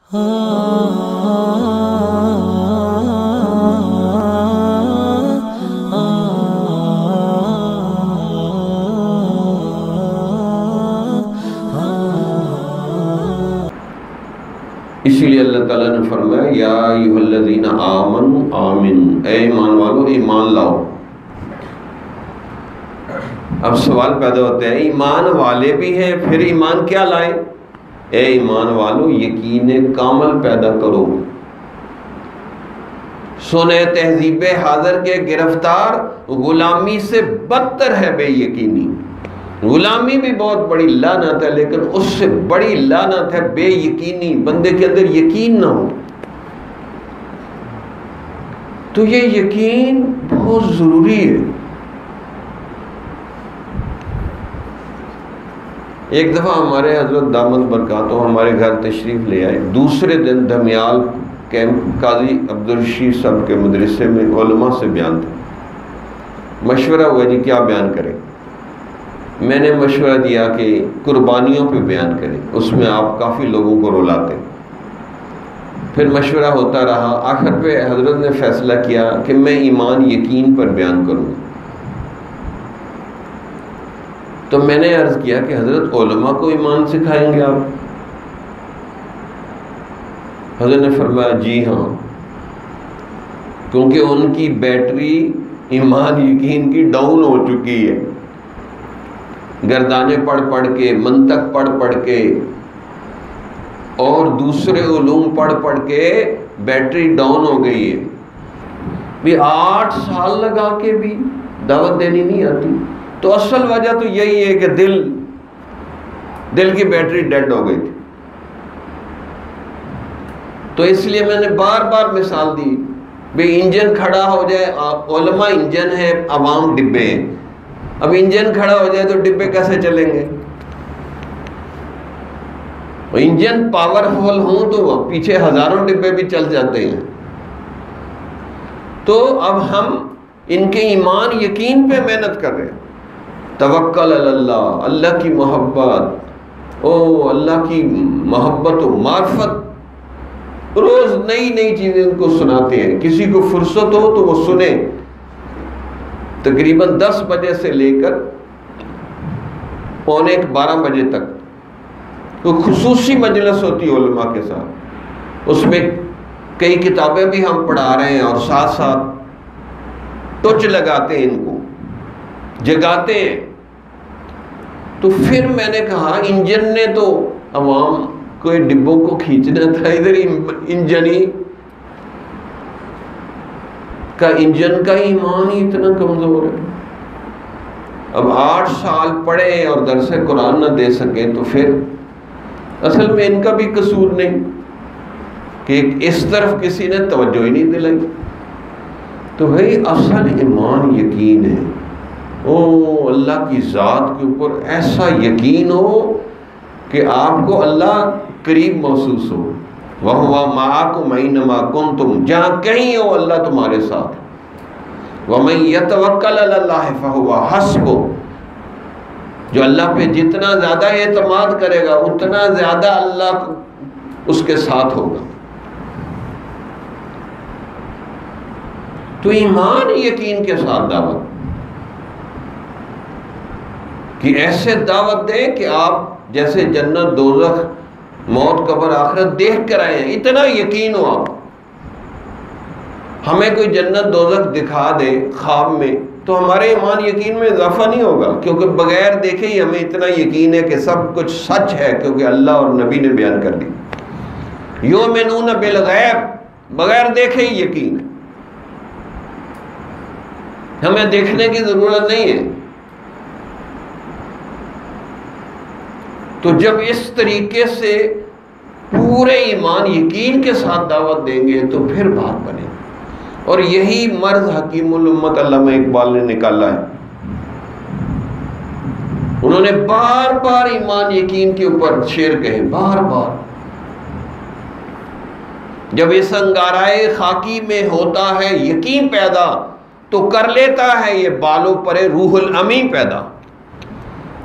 اسی لیے اللہ تعالیٰ نے فرمایا یا ایھا الذین آمنوا آمنوا، اے ایمان والو ایمان لاؤ۔ اب سوال پیدا ہوتا ہے ایمان والے بھی ہیں پھر ایمان کیا لائے؟ اے ایمان والو یقین کامل پیدا کرو۔ سنہ تہذیب حاضر کے گرفتار غلامی سے بدتر ہے بے یقینی۔ غلامی بھی بہت بڑی لعنت ہے، لیکن اس سے بڑی لعنت ہے بے یقینی، بندے کے اندر یقین نہ ہو۔ تو یہ یقین بہت ضروری ہے۔ ایک دفعہ ہمارے حضرت دامت برکاتہ ہمارے گھر تشریف لے آئے۔ دوسرے دن دھمیال کیمپ قاضی عبدالرشید صاحب کے مدرسے میں علماء سے بیان تھا۔ مشورہ ہوا جی کیا بیان کریں؟ میں نے مشورہ دیا کہ قربانیوں پہ بیان کریں، اس میں آپ کافی لوگوں کو رلاتے۔ پھر مشورہ ہوتا رہا، آخر پہ حضرت نے فیصلہ کیا کہ میں ایمان یقین پر بیان کروں۔ تو میں نے عرض کیا کہ حضرت علماء کو ایمان سکھائیں گے آپ؟ حضرت نے فرمایا جی ہاں، کیونکہ ان کی بیٹری ایمان یقین کی ڈاؤن ہو چکی ہے، گردانے پڑھ پڑھ کے، منطق پڑھ پڑھ کے اور دوسرے علوم پڑھ پڑھ کے بیٹری ڈاؤن ہو گئی ہے۔ بھی 8 سال لگا کے بھی دعوت دینی نہیں آتی۔ تو اصل وجہ تو یہی ہے کہ دل کی بیٹری ڈیڈ ہو گئی تھی۔ تو اس لیے میں نے بار بار مثال دی، بھی انجن کھڑا ہو جائے، علماء انجن ہے، عوام ڈبے ہیں۔ اب انجن کھڑا ہو جائے تو ڈبے کیسے چلیں گے؟ انجن پاورفل ہوں تو پیچھے ہزاروں ڈبے بھی چل جاتے ہیں۔ تو اب ہم ان کے ایمان یقین پہ محنت کر رہے ہیں۔ توکل علی اللہ، اللہ کی محبت، اللہ کی محبت و معرفت، روز نئی نئی چیزیں ان کو سناتے ہیں۔ کسی کو فرصت ہو تو وہ سنے، تقریباً 10 بجے سے لے کر 11:45 بجے تک تو خصوصی مجلس ہوتی ہے علماء کے ساتھ۔ اس میں کئی کتابیں بھی ہم پڑھا رہے ہیں اور ساتھ ساتھ ٹچ لگاتے ہیں، ان کو جگاتے ہیں۔ تو پھر میں نے کہا انجن نے تو عوام کو ڈبوں کو کھینچنا تھا، ادھر انجن کا ایمان ہی اتنا کمزور ہے۔ اب 8 سال پڑھے اور درس قرآن نہ دے سکیں تو پھر اصل میں ان کا بھی قصور نہیں کہ اس طرف کسی نے توجہ ہی نہیں دلائی۔ تو بھائی اصل ایمان یقین ہے، اللہ کی ذات کے اوپر ایسا یقین ہو کہ آپ کو اللہ قریب محسوس ہو۔ وَهُوَ مَعَكُمْ أَيْنَمَا كُنْتُمْ، جہاں کہیں ہو اللہ تمہارے ساتھ۔ وَمَن يَتَوَكَّلْ عَلَى اللَّهِ فَهُوَ حَسْبُهُ، جو اللہ پہ جتنا زیادہ اعتماد کرے گا اتنا زیادہ اللہ اس کے ساتھ ہوگا۔ تو ایمان یقین کے ساتھ دعوت کہ ایسے دعوت دیں کہ آپ جیسے جنت دوزخ موت قبر آخرت دیکھ کر آئے ہیں، اتنا یقین ہو آپ۔ ہمیں کوئی جنت دوزخ دکھا دے خواب میں تو ہمارے ایمان یقین میں اضافہ نہیں ہوگا، کیونکہ بغیر دیکھے ہی ہمیں اتنا یقین ہے کہ سب کچھ سچ ہے، کیونکہ اللہ اور نبی نے بیان کر دی۔ یؤمنون بالغیب، بغیر دیکھے ہی یقین ہے، ہمیں دیکھنے کی ضرورت نہیں ہے۔ تو جب اس طریقے سے پورے ایمان یقین کے ساتھ دعوت دیں گے تو پھر بات بنے۔ اور یہی مرض حکیم الامت علامہ اقبال نے نکالا ہے۔ انہوں نے بار بار ایمان یقین کے اوپر شعر کہے، بار بار۔ جب اس انگارائے خاکی میں ہوتا ہے یقین پیدا، تو کر لیتا ہے یہ بالوں پر روح الامی پیدا۔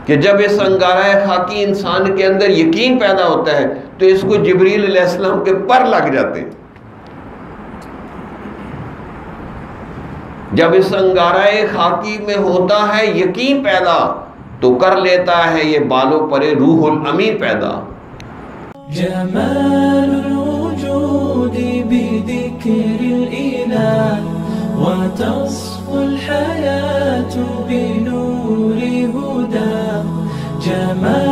کہ جب اس انگارہ خاکی انسان کے اندر یقین پیدا ہوتا ہے تو اس کو جبریل علیہ السلام کے پر لگ جاتے ہیں. جب اس انگارہ خاکی میں ہوتا ہے یقین پیدا تو کر لیتا ہے یہ بالوں پر روح الامین پیدا. جمال الوجود بذكر الإله وتصفو الحياة بنور هداه. جمال